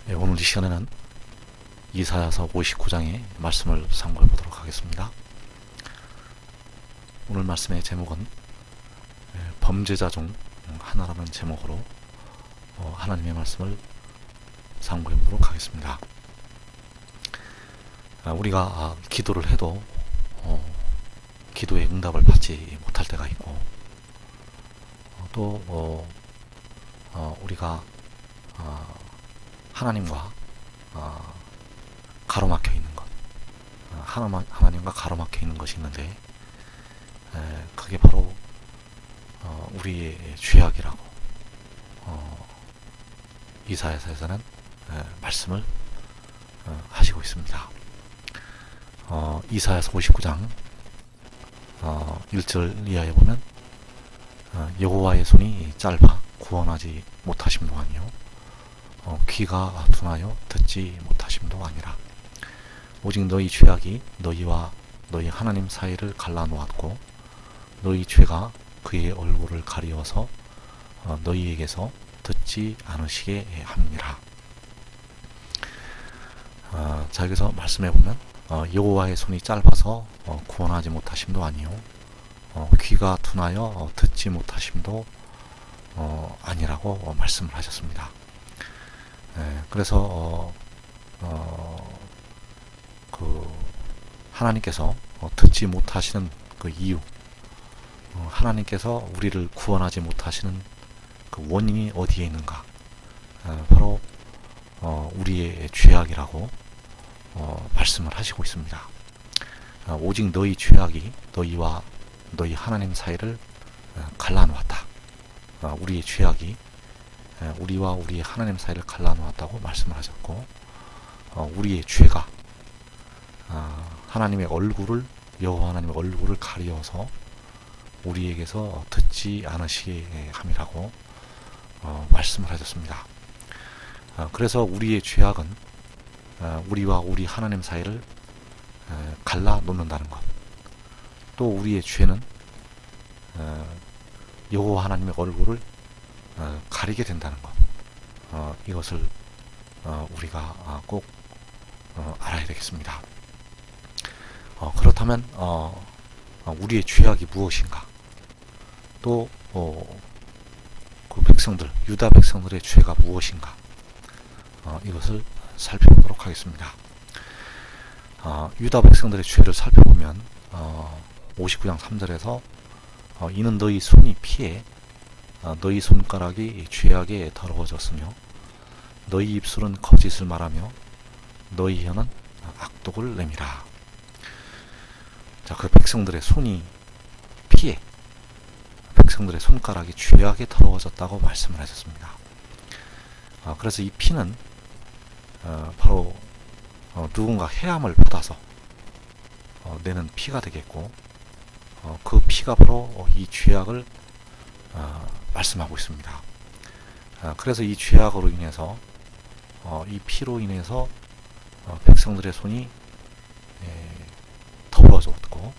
오늘 이 시간에는 이사야서 59장의 말씀을 상고해 보도록 하겠습니다. 오늘 말씀의 제목은 범죄자 중 하나라는 제목으로 하나님의 말씀을 상고해 보도록 하겠습니다. 우리가 기도를 해도 기도의 응답을 받지 못할 때가 있고, 또 우리가 하나님과 가로막혀 있는 것, 하나님과 가로막혀 있는 것이 있는데, 그게 바로 우리의 죄악이라고 이사야서에서는 말씀을 하시고 있습니다. 이사야서 59장 1절 이하에 보면 여호와의 손이 짧아 구원하지 못하심도 아니요 귀가 둔하여 듣지 못하심도 아니라 오직 너희 죄악이 너희와 너희 하나님 사이를 갈라놓았고 너희 죄가 그의 얼굴을 가리워서 너희에게서 듣지 않으시게 함이라. 자, 여기서 말씀해 보면 여호와의 손이 짧아서 구원하지 못하심도 아니요 귀가 둔하여 듣지 못하심도 아니라고 말씀을 하셨습니다. 그래서 하나님께서 듣지 못하시는 그 이유, 하나님께서 우리를 구원하지 못하시는 그 원인이 어디에 있는가? 바로 우리의 죄악이라고 말씀을 하시고 있습니다. 오직 너희 죄악이 너희와 너희 하나님 사이를 갈라놓았다. 우리의 죄악이 우리와 우리의 하나님 사이를 갈라놓았다고 말씀을 하셨고, 우리의 죄가 하나님의 얼굴을, 여호와 하나님의 얼굴을 가리워서 우리에게서 듣지 않으시게 함이라고 말씀을 하셨습니다. 그래서 우리의 죄악은 우리와 우리 하나님 사이를 갈라놓는다는 것, 또 우리의 죄는 여호와 하나님의 얼굴을 가리게 된다는 것, 이것을 우리가 꼭 알아야 되겠습니다. 그렇다면 우리의 죄악이 무엇인가? 또 그 백성들, 유다 백성들의 죄가 무엇인가? 이것을 살펴보도록 하겠습니다. 유다 백성들의 죄를 살펴보면 59장 3절에서 이는 너희 손이 피해 너희 손가락이 죄악에 더러워졌으며 너희 입술은 거짓을 말하며 너희 혀는 악독을 내밀어. 자, 그 백성들의 손이 피해 백성들의 손가락이 죄악에 더러워졌다고 말씀을 하셨습니다. 그래서 이 피는 바로 누군가 해함을 받아서 내는 피가 되겠고, 그 피가 바로 이 죄악을 말씀하고 있습니다. 그래서 이 죄악으로 인해서 이 피로 인해서 백성들의 손이 더러워졌고,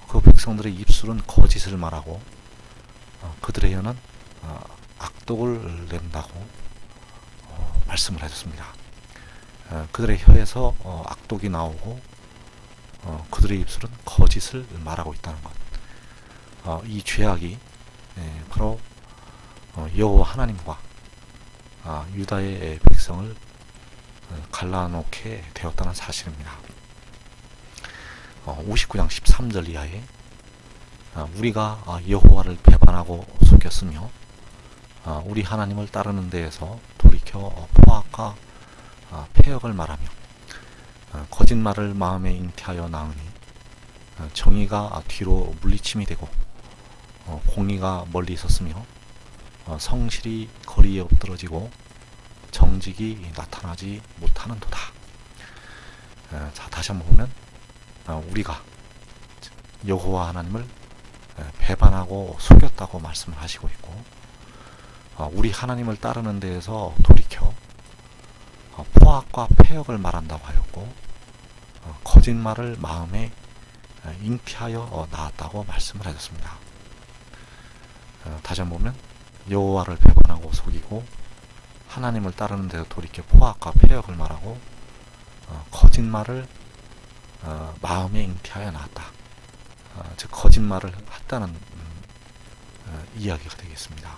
그 백성들의 입술은 거짓을 말하고 그들의 혀는 악독을 낸다고 말씀을 하셨습니다. 그들의 혀에서 악독이 나오고 그들의 입술은 거짓을 말하고 있다는 것, 이 죄악이 바로 여호와 하나님과 유다의 백성을 갈라놓게 되었다는 사실입니다. 59장 13절 이하에 우리가 여호와를 배반하고 속였으며 우리 하나님을 따르는 데에서 돌이켜 포악과 패역을 말하며 거짓말을 마음에 잉태하여 낳으니 정의가 뒤로 물리침이 되고 공의가 멀리 있었으며 성실이 거리에 엎드러지고 정직이 나타나지 못하는도다. 자, 다시 한번 보면 우리가 여호와 하나님을 배반하고 속였다고 말씀을 하시고 있고, 우리 하나님을 따르는 데에서 돌이켜 포악과 패역을 말한다고 하였고, 거짓말을 마음에 잉태하여 낳았다고 말씀을 하셨습니다. 다시 한번 보면 여호와를 배반하고 속이고 하나님을 따르는 데서 돌이켜 포악과 폐역을 말하고 거짓말을 마음에 잉태하여 나왔다. 즉 거짓말을 했다는 이야기가 되겠습니다.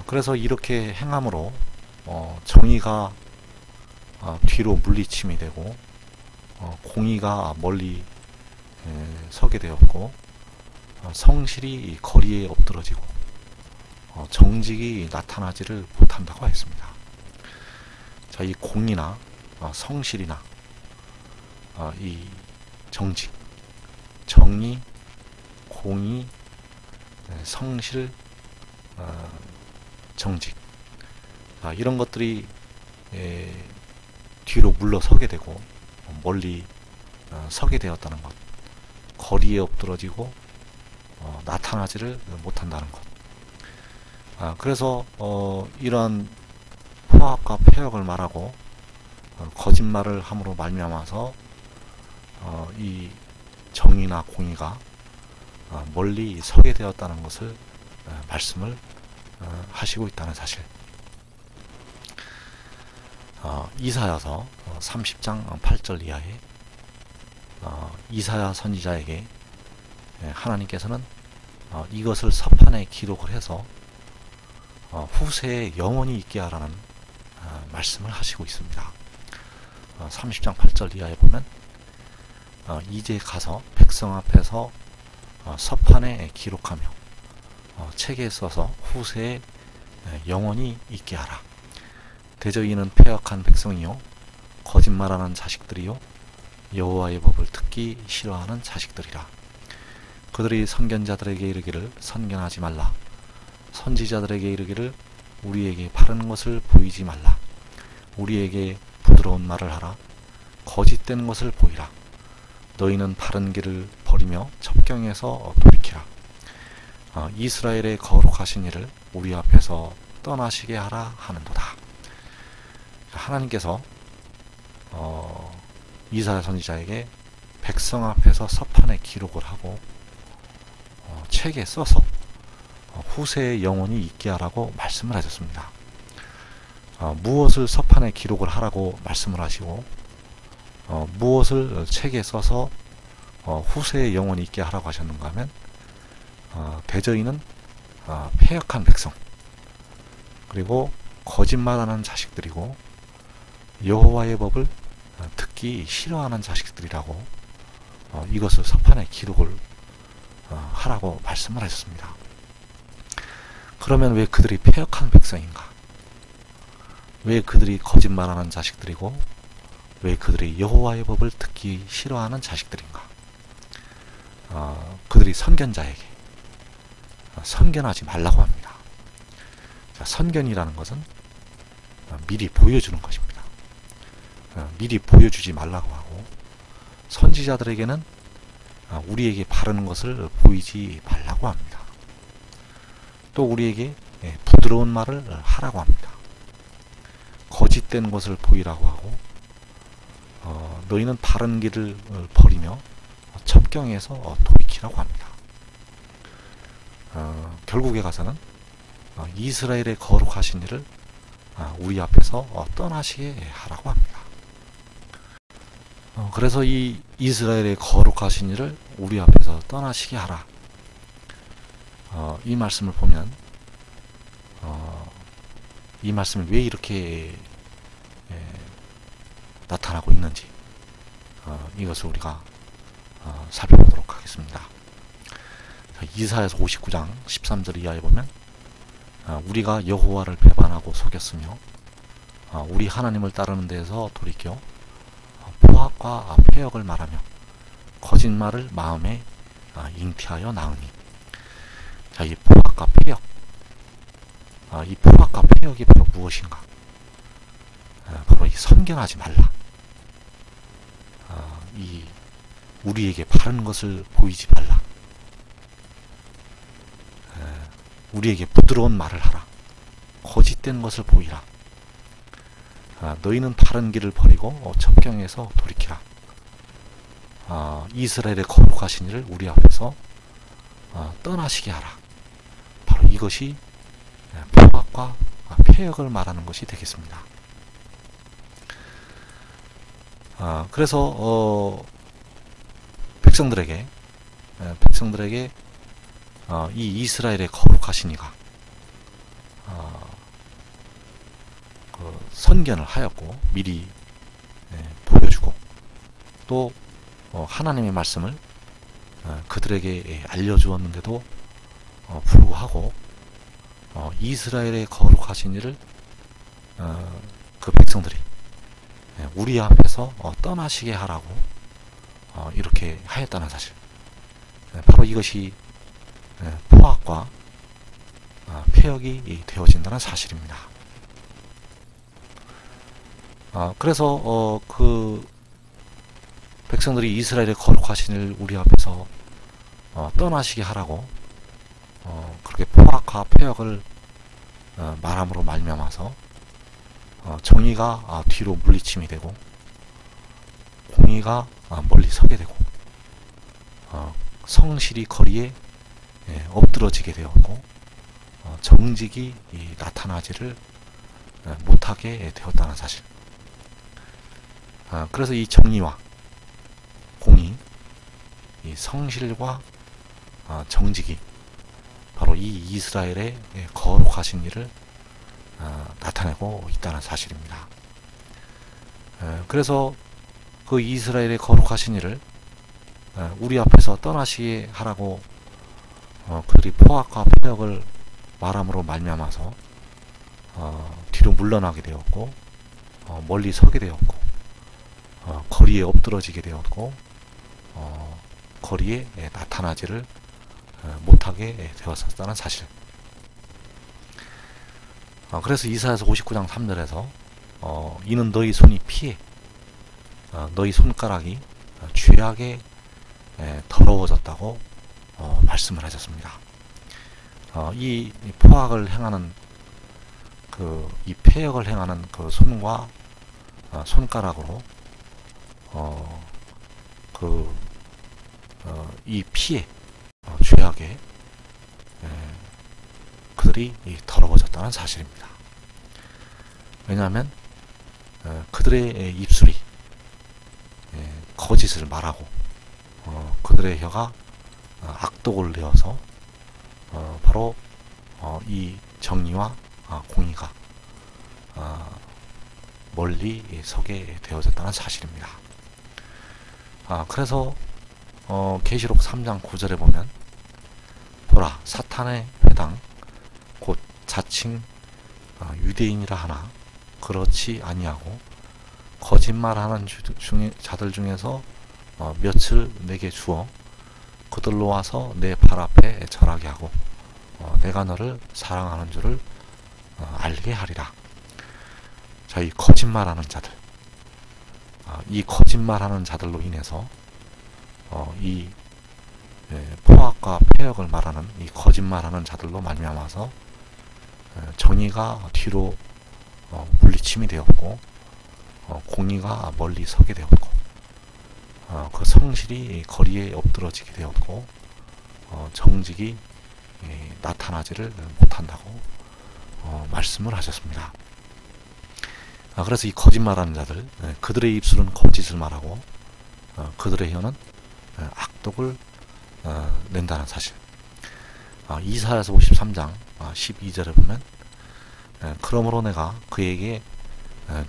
그래서 이렇게 행함으로 정의가 뒤로 물리침이 되고 공의가 멀리 서게 되었고 성실이 거리에 엎드러지고 정직이 나타나지를 못한다고 했습니다. 자, 이 공의나 성실이나 이 정직, 정의, 공의, 성실, 정직, 이런 것들이 뒤로 물러서게 되고 멀리 서게 되었다는 것, 거리에 엎드러지고 나타나지를 못한다는 것. 그래서 이러한 포악과 폐역을 말하고 거짓말을 함으로 말미암아서 이 정의나 공의가 멀리 서게 되었다는 것을 말씀을 하시고 있다는 사실. 이사야서 30장 8절 이하에 이사야 선지자에게 하나님께서는 이것을 서판에 기록을 해서 후세에 영원히 있게 하라는 말씀을 하시고 있습니다. 30장 8절 이하에 보면 이제 가서 백성 앞에서 서판에 기록하며 책에 써서 후세에 영원히 있게 하라. 대저 이는 패역한 백성이요 거짓말하는 자식들이요 여호와의 법을 듣기 싫어하는 자식들이라. 그들이 선견자들에게 이르기를 선견하지 말라. 선지자들에게 이르기를 우리에게 바른 것을 보이지 말라. 우리에게 부드러운 말을 하라. 거짓된 것을 보이라. 너희는 바른 길을 버리며 첩경에서 돌이키라. 이스라엘의 거룩하신 이를 우리 앞에서 떠나시게 하라 하는도다. 하나님께서 이사야 선지자에게 백성 앞에서 서판에 기록을 하고 책에 써서 후세에 영원히 있게 하라고 말씀을 하셨습니다. 무엇을 서판에 기록을 하라고 말씀을 하시고 무엇을 책에 써서 후세에 영원히 있게 하라고 하셨는가 하면 대저인은 패역한 백성, 그리고 거짓말하는 자식들이고 여호와의 법을 듣기 싫어하는 자식들이라고 이것을 서판에 기록을 하라고 말씀을 하셨습니다. 그러면 왜 그들이 패역한 백성인가? 왜 그들이 거짓말하는 자식들이고 왜 그들이 여호와의 법을 듣기 싫어하는 자식들인가? 그들이 선견자에게 선견하지 말라고 합니다. 자, 선견이라는 것은 미리 보여주는 것입니다. 미리 보여주지 말라고 하고, 선지자들에게는 우리에게 바르는 것을 보이지 말라고 합니다. 또 우리에게 부드러운 말을 하라고 합니다. 거짓된 것을 보이라고 하고, 너희는 바른 길을 버리며 첩경에서 돌이키라고 합니다. 결국에 가서는 이스라엘의 거룩하신 이를 우리 앞에서 떠나시게 하라고 합니다. 그래서 이 이스라엘의 거룩하신 이를 우리 앞에서 떠나시게 하라. 이 말씀을 보면 이 말씀이 왜 이렇게 나타나고 있는지 이것을 우리가 살펴보도록 하겠습니다. 이사야서 59장 13절 이하에 보면 우리가 여호와를 배반하고 속였으며 우리 하나님을 따르는 데에서 돌이켜 포악과 폐역을 말하며 거짓말을 마음에 잉태하여 나으니. 자, 이 포악과 폐역, 이 포악과 폐역이 바로 무엇인가? 바로 이 선견하지 말라. 이 우리에게 바른 것을 보이지 말라. 우리에게 부드러운 말을 하라. 거짓된 것을 보이라. 너희는 바른 길을 버리고 첩경에서 돌이키라. 이스라엘의 거룩하신 이를 우리 앞에서 떠나시게 하라. 바로 이것이 포악과 폐역을 말하는 것이 되겠습니다. 그래서 백성들에게 이 이스라엘의 거룩하신 이가 그 선견을 하였고 미리 보여주고 또 하나님의 말씀을 그들에게 알려주었는데도 불구하고 이스라엘의 거룩하신 이를 그 백성들이 우리 앞에서 떠나시게 하라고 이렇게 하였다는 사실, 바로 이것이 포악과 폐역이 되어진다는 사실입니다. 그래서 그 백성들이 이스라엘의 거룩하신 이를 우리 앞에서 떠나시게 하라고 그렇게 포악과 폐역을 말함으로 말미암아서 정의가 뒤로 물리침이 되고 공의가 멀리 서게 되고 성실이 거리에 엎드러지게 되었고 정직이 나타나지를 못하게 되었다는 사실. 그래서 이 정의와 공의, 이 성실과 정직이 바로 이 이스라엘의 거룩하신 일을 나타내고 있다는 사실입니다. 그래서 그 이스라엘의 거룩하신 일을 우리 앞에서 떠나시게 하라고 그들이 포악과 폐역을 말함으로 말미암아서 뒤로 물러나게 되었고 멀리 서게 되었고 거리에 엎드러지게 되었고 거리에 나타나지를 못하게 되었었다는 사실. 그래서 이사야서 59장 3절에서 이는 너희 손이 피해 너희 손가락이 죄악에 더러워졌다고 말씀을 하셨습니다. 이 포악을 행하는 이 폐역을 행하는 그 손과 손가락으로 이 피해 죄악에 그들이 더러워졌다는 사실입니다. 왜냐하면 그들의 입술이 거짓을 말하고 그들의 혀가 악독을 내어서 바로 이 정의와 공의가 멀리 서게 되어졌다는 사실입니다. 그래서 계시록 3장 9절에 보면 보라 사탄의 회당 곧 자칭 유대인이라 하나 그렇지 아니하고 거짓말하는 자들 중에서 몇을 내게 주어 그들로 와서 내 발 앞에 절하게 하고 내가 너를 사랑하는 줄을 알게 하리라. 자, 이 거짓말하는 자들, 이 거짓말하는 자들로 인해서 이 포악과 폐역을 말하는 이 거짓말하는 자들로 말미암아서 정의가 뒤로 물리침이 되었고 공의가 멀리 서게 되었고 그 성실이 거리에 엎드러지게 되었고 정직이 나타나지를 못한다고 말씀을 하셨습니다. 그래서 이 거짓말하는 자들, 그들의 입술은 거짓을 말하고 그들의 혀는 악독을 낸다는 사실. 이사야서 53장 12절에 보면 그러므로 내가 그에게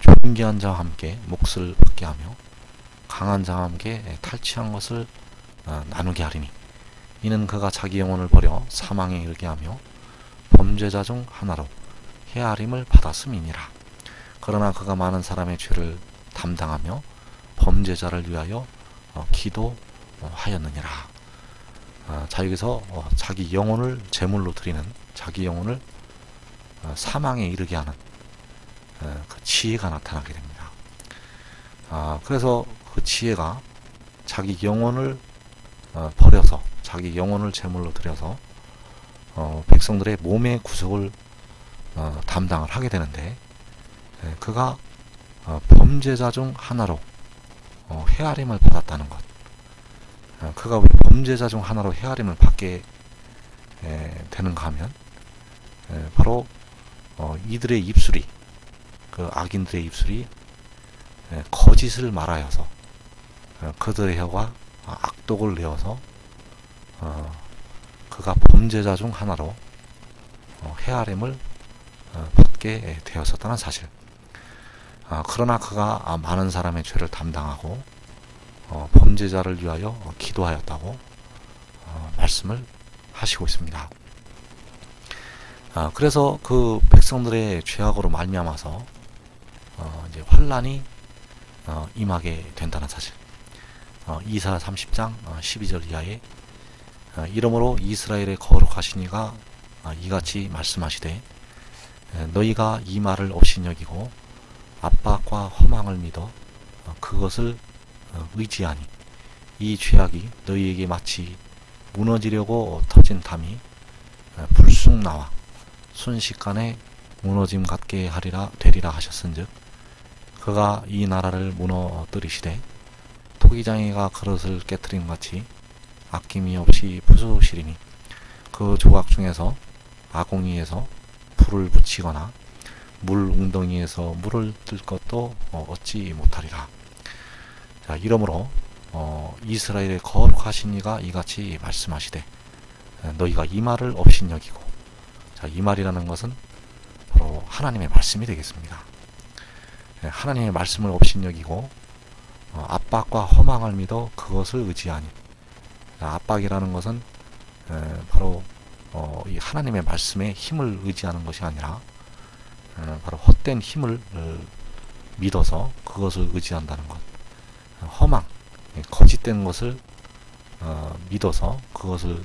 존귀한 자와 함께 몫을 받게 하며 강한 자와 함께 탈취한 것을 나누게 하리니 이는 그가 자기 영혼을 버려 사망에 이르게 하며 범죄자 중 하나로 헤아림을 받았음이니라. 그러나 그가 많은 사람의 죄를 담당하며 범죄자를 위하여 기도하였느니라. 자, 여기서 자기 영혼을 제물로 드리는, 자기 영혼을 사망에 이르게 하는 그 지혜가 나타나게 됩니다. 그래서 그 지혜가 자기 영혼을 버려서 자기 영혼을 제물로 드려서 백성들의 몸의 구속을 담당을 하게 되는데, 그가 범죄자 중 하나로 헤아림을 받았다는 것. 그가 왜 범죄자 중 하나로 헤아림을 받게 되는가 하면 바로 이들의 입술이, 그 악인들의 입술이 거짓을 말하여서 그들의 혀가 악독을 내어서 그가 범죄자 중 하나로 헤아림을 받게 되었었다는 사실. 그러나 그가 많은 사람의 죄를 담당하고 범죄자를 위하여 기도하였다고 말씀을 하시고 있습니다. 그래서 그 백성들의 죄악으로 말미암아서 이제 환란이 임하게 된다는 사실. 이사 30장 12절 이하에 이러므로 이스라엘의 거룩하신 이가 이같이 말씀하시되 너희가 이 말을 없이 여기고 압박과 허망을 믿어 그것을 의지하니 이 죄악이 너희에게 마치 무너지려고 터진 담이 불쑥 나와 순식간에 무너짐 같게 되리라 하셨은즉 그가 이 나라를 무너뜨리시되 토기장이가 그릇을 깨뜨린 같이 아낌이 없이 부수시리니 그 조각 중에서 아공이에서 불을 붙이거나 물 웅덩이에서 물을 뜰 것도 얻지 못하리라. 자, 이러므로 이스라엘의 거룩하신 이가 이같이 말씀하시되 너희가 이 말을 없인 여기고, 자, 이 말이라는 것은 바로 하나님의 말씀이 되겠습니다. 하나님의 말씀을 없인 여기고 압박과 허망을 믿어 그것을 의지하니, 압박이라는 것은 바로 이 하나님의 말씀에 힘을 의지하는 것이 아니라 바로 헛된 힘을 믿어서 그것을 의지한다는 것. 허망, 거짓된 것을 믿어서 그것을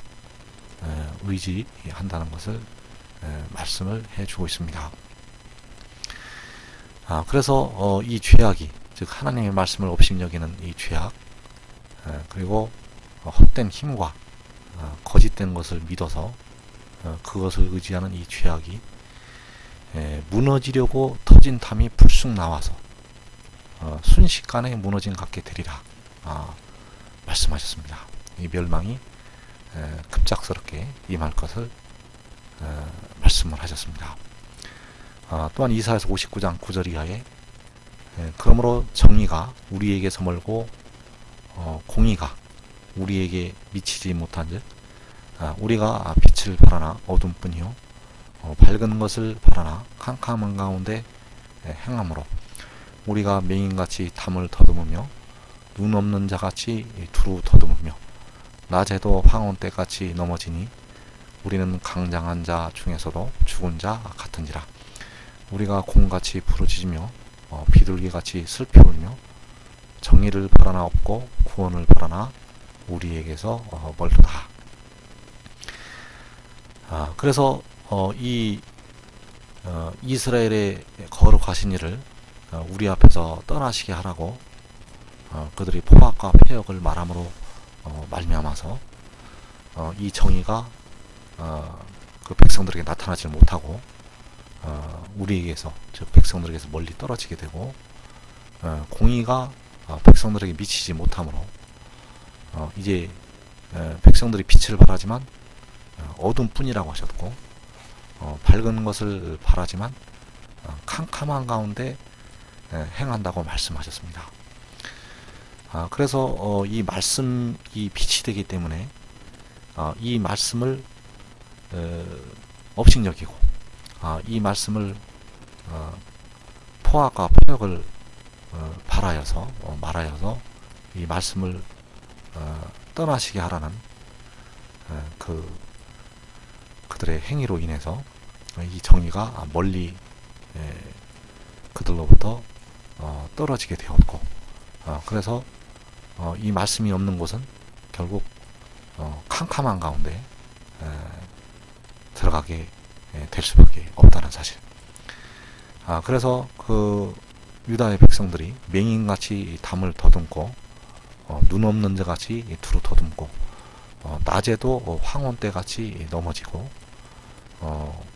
의지한다는 것을 말씀을 해주고 있습니다. 그래서 이 죄악이, 즉 하나님의 말씀을 없인 여기는 이 죄악, 그리고 헛된 힘과 거짓된 것을 믿어서 그것을 의지하는 이 죄악이 무너지려고 터진 담이 불쑥 나와서 순식간에 무너진 같게 되리라 말씀하셨습니다. 이 멸망이 급작스럽게 임할 것을 말씀을 하셨습니다. 또한 이사야서 59장 9절 이하에 그러므로 정의가 우리에게서 멀고 공의가 우리에게 미치지 못한즉 우리가 빛을 바라나 어둠뿐이요 밝은 것을 바라나 캄캄한 가운데 행함으로 우리가 맹인같이 담을 더듬으며 눈 없는 자같이 두루 더듬으며 낮에도 황혼때같이 넘어지니 우리는 강장한 자 중에서도 죽은 자 같은지라. 우리가 공같이 부르짖으며 비둘기같이 슬피 울며 정의를 바라나 없고 구원을 바라나 우리에게서 멀도다. 그래서 이 이스라엘의 거룩하신 이를 우리 앞에서 떠나시게 하라고 그들이 포악과 폐역을 말함으로 말미암아서 이 정의가 그 백성들에게 나타나지 못하고 우리에게서, 즉 백성들에게서 멀리 떨어지게 되고 공의가 백성들에게 미치지 못하므로 이제 백성들이 빛을 바라지만 어둠뿐이라고 하셨고 밝은 것을 바라지만 캄캄한 가운데 행한다고 말씀하셨습니다. 그래서 이 말씀이 빛이 되기 때문에 이 말씀을 업신 여기고 이 말씀을 포악과 폐역을 말하여서 이 말씀을 떠나시게 하라는 그들의 행위로 인해서 이 정의가 멀리 그들로부터 떨어지게 되었고 그래서 이 말씀이 없는 곳은 결국 캄캄한 가운데 들어가게 될 수밖에 없다는 사실. 그래서 그 유다의 백성들이 맹인같이 담을 더듬고 눈 없는 자같이 두루 더듬고 낮에도 황혼때같이 넘어지고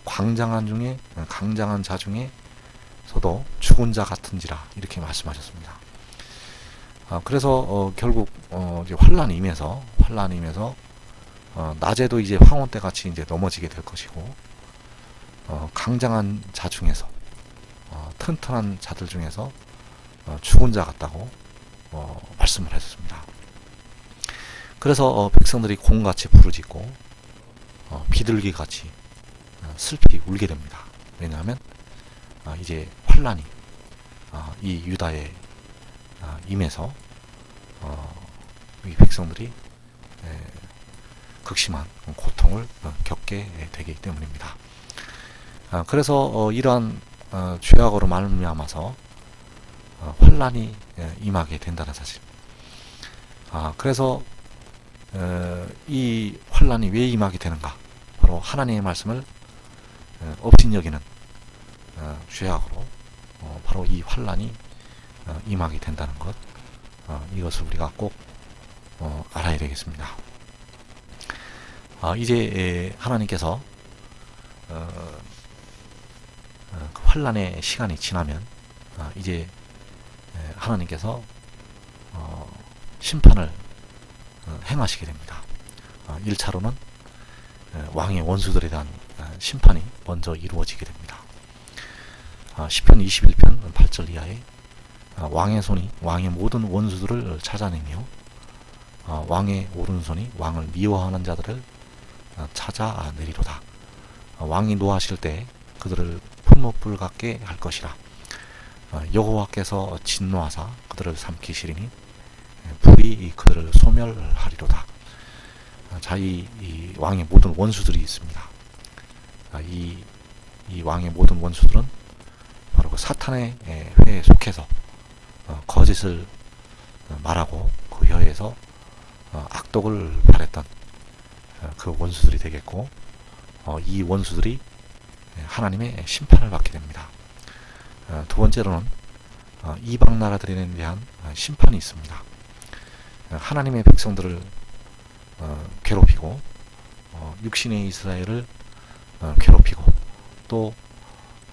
강장한 자 중에서도 죽은 자 같은지라 이렇게 말씀하셨습니다. 그래서 결국 이제 환란이 임해서 낮에도 이제 황혼때같이 이제 넘어지게 될 것이고 강장한 자 중에서 튼튼한 자들 중에서 죽은 자 같다고 말씀을 하셨습니다. 그래서 백성들이 곰같이 부르짖고 비둘기같이 슬피 울게 됩니다. 왜냐하면 이제 환란이 이 유다에 임해서 이 백성들이 극심한 고통을 겪게 되기 때문입니다. 그래서 이러한 죄악으로 말미암아서 환란이 임하게 된다는 사실. 그래서 이 환란이 왜 임하게 되는가? 바로 하나님의 말씀을 업신여기는 죄악으로 바로 이 환란이 임하게 된다는 것, 이것을 우리가 꼭 알아야 되겠습니다. 이제 하나님께서 그 환란의 시간이 지나면 이제 하나님께서 심판을 행하시게 됩니다. 1차로는 왕의 원수들에 대한 심판이 먼저 이루어지게 됩니다. 시편 21편 8절 이하에 왕의 손이 왕의 모든 원수들을 찾아내며 왕의 오른손이 왕을 미워하는 자들을 찾아내리로다. 왕이 노하실 때 그들을 풀무불 같게 할 것이라. 여호와께서 진노하사 그들을 삼키시리니 불이 그들을 소멸하리로다. 자, 이 왕의 모든 원수들이 있습니다. 이 왕의 모든 원수들은 바로 그 사탄의 회에 속해서 거짓을 말하고 그 혀에서 악독을 바랬던 그 원수들이 되겠고, 이 원수들이 하나님의 심판을 받게 됩니다. 두 번째로는 이방 나라들에 대한 심판이 있습니다. 하나님의 백성들을 괴롭히고 육신의 이스라엘을 괴롭히고 또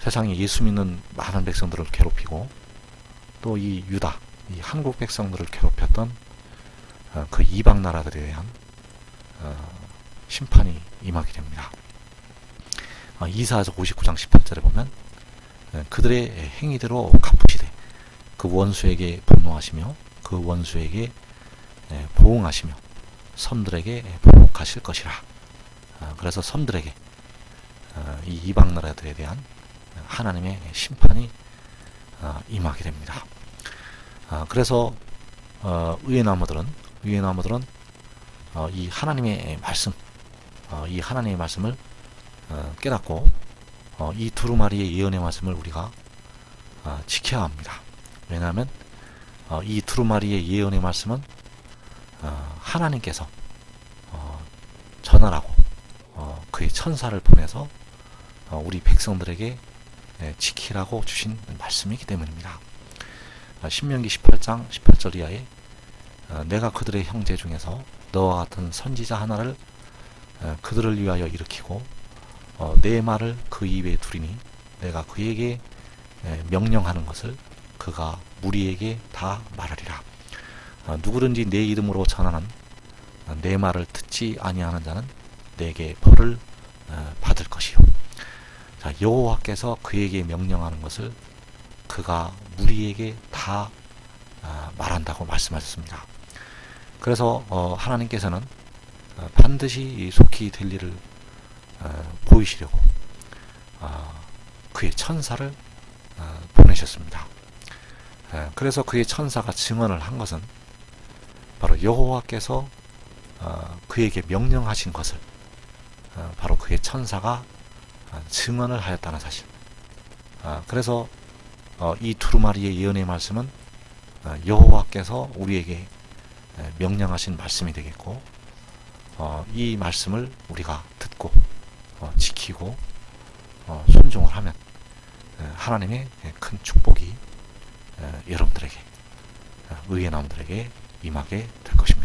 세상에 예수 믿는 많은 백성들을 괴롭히고 또 이 유다, 이 한국 백성들을 괴롭혔던 그 이방 나라들에 대한 심판이 임하게 됩니다. 이사야서 59장 18절에 보면 그들의 행위대로 갚으시되 그 원수에게 분노하시며 그 원수에게 보응하시며 섬들에게 보복하실 것이라. 그래서 섬들에게 이 이방 나라들에 대한 하나님의 심판이 임하게 됩니다. 그래서 의의 나무들은 이 하나님의 말씀, 이 하나님의 말씀을 깨닫고 이 두루마리의 예언의 말씀을 우리가 지켜야 합니다. 왜냐하면 이 두루마리의 예언의 말씀은 하나님께서 전하라고 그의 천사를 보내서 우리 백성들에게 지키라고 주신 말씀이기 때문입니다. 신명기 18장 18절 이하에 내가 그들의 형제 중에서 너와 같은 선지자 하나를 그들을 위하여 일으키고 내 말을 그 입에 두리니 내가 그에게 명령하는 것을 그가 무리에게 다 말하리라. 누구든지 내 이름으로 전하는 내 말을 듣지 아니하는 자는 내게 벌을 받을 것이요. 자, 여호와께서 그에게 명령하는 것을 그가 무리에게 다 말한다고 말씀하셨습니다. 그래서 하나님께서는 반드시 속히 될 일을 보이시려고 그의 천사를 보내셨습니다. 그래서 그의 천사가 증언을 한 것은 바로 여호와께서 그에게 명령하신 것을 바로 그의 천사가 증언을 하였다는 사실. 그래서 이 두루마리의 예언의 말씀은 여호와께서 우리에게 명령하신 말씀이 되겠고, 이 말씀을 우리가 듣고 지키고 순종을 하면 하나님의 큰 축복이 여러분들에게, 의의 나무들에게 임하게 될 것입니다.